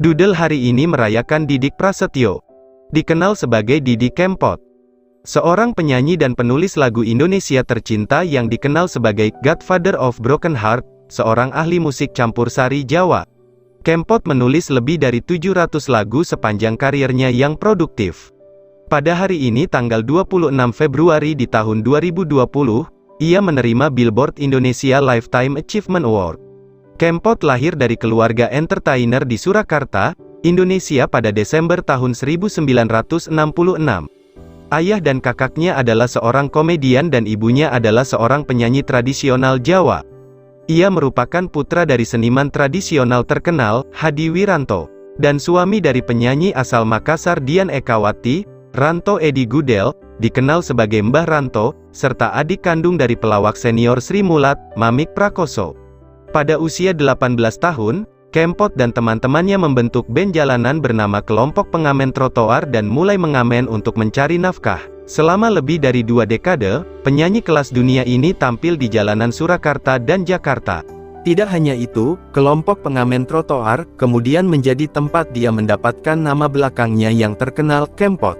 Doodle hari ini merayakan Didik Prasetyo, dikenal sebagai Didi Kempot. Seorang penyanyi dan penulis lagu Indonesia tercinta yang dikenal sebagai Godfather of Broken Heart, seorang ahli musik campur sari Jawa. Kempot menulis lebih dari 700 lagu sepanjang karirnya yang produktif. Pada hari ini tanggal 26 Februari di tahun 2020, ia menerima Billboard Indonesia Lifetime Achievement Award. Kempot lahir dari keluarga entertainer di Surakarta, Indonesia pada Desember tahun 1966. Ayah dan kakaknya adalah seorang komedian dan ibunya adalah seorang penyanyi tradisional Jawa. Ia merupakan putra dari seniman tradisional terkenal, Hadi Wiranto, dan suami dari penyanyi asal Makassar Dian Ekawati, Ranto Edi Gudel, dikenal sebagai Mbah Ranto, serta adik kandung dari pelawak senior Sri Mulat, Mamik Prakoso. Pada usia 18 tahun, Kempot dan teman-temannya membentuk band jalanan bernama Kelompok Pengamen Trotoar dan mulai mengamen untuk mencari nafkah. Selama lebih dari 2 dekade, penyanyi kelas dunia ini tampil di jalanan Surakarta dan Jakarta. Tidak hanya itu, Kelompok Pengamen Trotoar kemudian menjadi tempat dia mendapatkan nama belakangnya yang terkenal, Kempot.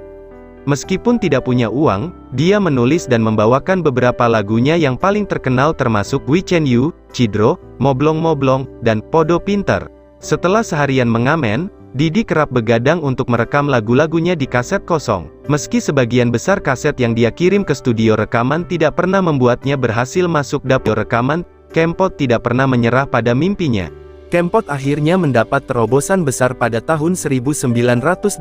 Meskipun tidak punya uang, dia menulis dan membawakan beberapa lagunya yang paling terkenal termasuk Wicen You, Cidro, Moblong Moblong, dan Podo Pinter. Setelah seharian mengamen, Didi kerap begadang untuk merekam lagu-lagunya di kaset kosong. Meski sebagian besar kaset yang dia kirim ke studio rekaman tidak pernah membuatnya berhasil masuk dapur rekaman, Kempot tidak pernah menyerah pada mimpinya. Kempot akhirnya mendapat terobosan besar pada tahun 1989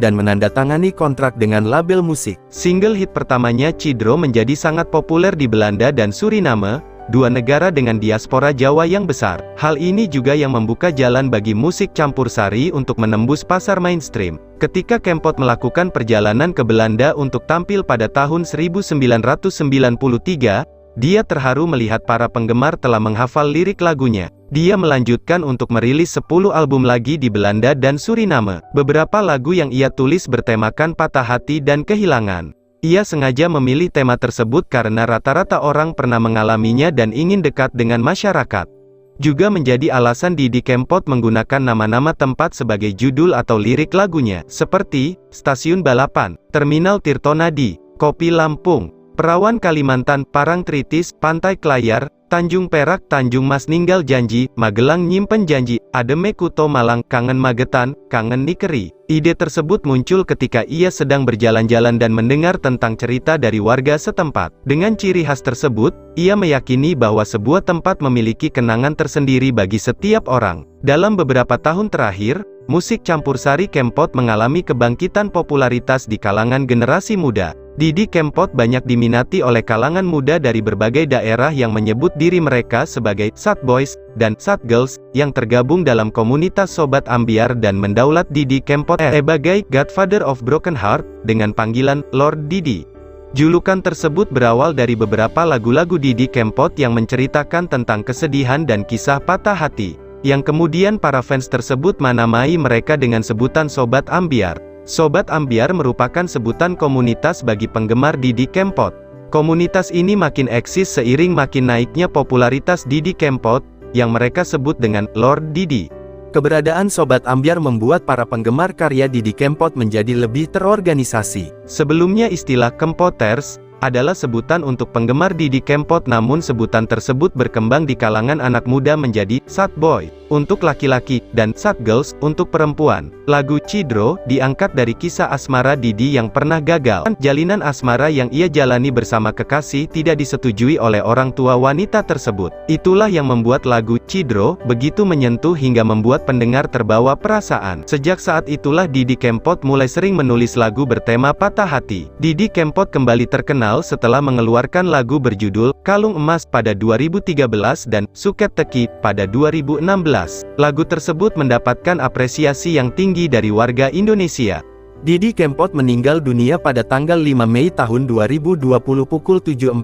dan menandatangani kontrak dengan label musik. Single hit pertamanya Cidro menjadi sangat populer di Belanda dan Suriname, 2 negara dengan diaspora Jawa yang besar. Hal ini juga yang membuka jalan bagi musik campur sari untuk menembus pasar mainstream. Ketika Kempot melakukan perjalanan ke Belanda untuk tampil pada tahun 1993, dia terharu melihat para penggemar telah menghafal lirik lagunya. Dia melanjutkan untuk merilis 10 album lagi di Belanda dan Suriname. Beberapa lagu yang ia tulis bertemakan patah hati dan kehilangan. Ia sengaja memilih tema tersebut karena rata-rata orang pernah mengalaminya dan ingin dekat dengan masyarakat. Juga menjadi alasan Didi Kempot menggunakan nama-nama tempat sebagai judul atau lirik lagunya, seperti Stasiun Balapan, Terminal Tirtonadi, Kopi Lampung, Perawan Kalimantan, Parangtritis, Pantai Klayar, Tanjung Perak, Tanjung Mas Ninggal Janji, Magelang Nyimpen Janji, Ademe Kuto Malang, Kangen Magetan, Kangen Nikeri. Ide tersebut muncul ketika ia sedang berjalan-jalan dan mendengar tentang cerita dari warga setempat. Dengan ciri khas tersebut, ia meyakini bahwa sebuah tempat memiliki kenangan tersendiri bagi setiap orang. Dalam beberapa tahun terakhir, musik campur sari Kempot mengalami kebangkitan popularitas di kalangan generasi muda. Didi Kempot banyak diminati oleh kalangan muda dari berbagai daerah yang menyebut diri mereka sebagai Sad Boys dan Sad Girls, yang tergabung dalam komunitas Sobat Ambiar dan mendaulat Didi Kempot sebagai Godfather of Broken Heart, dengan panggilan Lord Didi. Julukan tersebut berawal dari beberapa lagu-lagu Didi Kempot yang menceritakan tentang kesedihan dan kisah patah hati, yang kemudian para fans tersebut menamai mereka dengan sebutan Sobat Ambiar. Sobat Ambiar merupakan sebutan komunitas bagi penggemar Didi Kempot. Komunitas ini makin eksis seiring makin naiknya popularitas Didi Kempot, yang mereka sebut dengan Lord Didi. Keberadaan Sobat Ambiar membuat para penggemar karya Didi Kempot menjadi lebih terorganisasi. Sebelumnya istilah Kempoters adalah sebutan untuk penggemar Didi Kempot, namun sebutan tersebut berkembang di kalangan anak muda menjadi Sad Boy untuk laki-laki dan Sad Girls untuk perempuan. Lagu Cidro diangkat dari kisah asmara Didi yang pernah gagal. Jalinan asmara yang ia jalani bersama kekasih tidak disetujui oleh orang tua wanita tersebut. Itulah yang membuat lagu Cidro begitu menyentuh hingga membuat pendengar terbawa perasaan. Sejak saat itulah Didi Kempot mulai sering menulis lagu bertema patah hati. Didi Kempot kembali terkenal setelah mengeluarkan lagu berjudul Kalung Emas pada 2013 dan Suket Teki pada 2016. Lagu tersebut mendapatkan apresiasi yang tinggi dari warga Indonesia. Didi Kempot meninggal dunia pada tanggal 5 Mei tahun 2020 pukul 7.45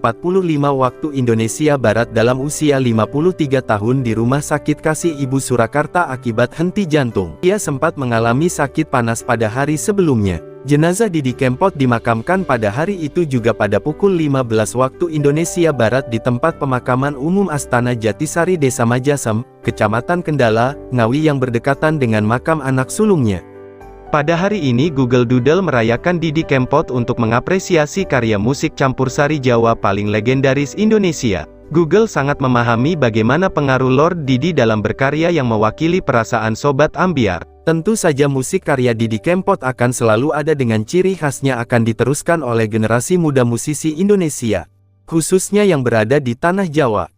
waktu Indonesia Barat dalam usia 53 tahun di Rumah Sakit Kasih Ibu Surakarta akibat henti jantung. Ia sempat mengalami sakit panas pada hari sebelumnya. Jenazah Didi Kempot dimakamkan pada hari itu juga pada pukul 15 waktu Indonesia Barat di tempat pemakaman umum Astana Jatisari Desa Majasem, Kecamatan Kendala, Ngawi yang berdekatan dengan makam anak sulungnya. Pada hari ini Google Doodle merayakan Didi Kempot untuk mengapresiasi karya musik campursari Jawa paling legendaris Indonesia. Google sangat memahami bagaimana pengaruh Lord Didi dalam berkarya yang mewakili perasaan Sobat Ambiar. Tentu saja musik karya Didi Kempot akan selalu ada dengan ciri khasnya akan diteruskan oleh generasi muda musisi Indonesia, khususnya yang berada di tanah Jawa.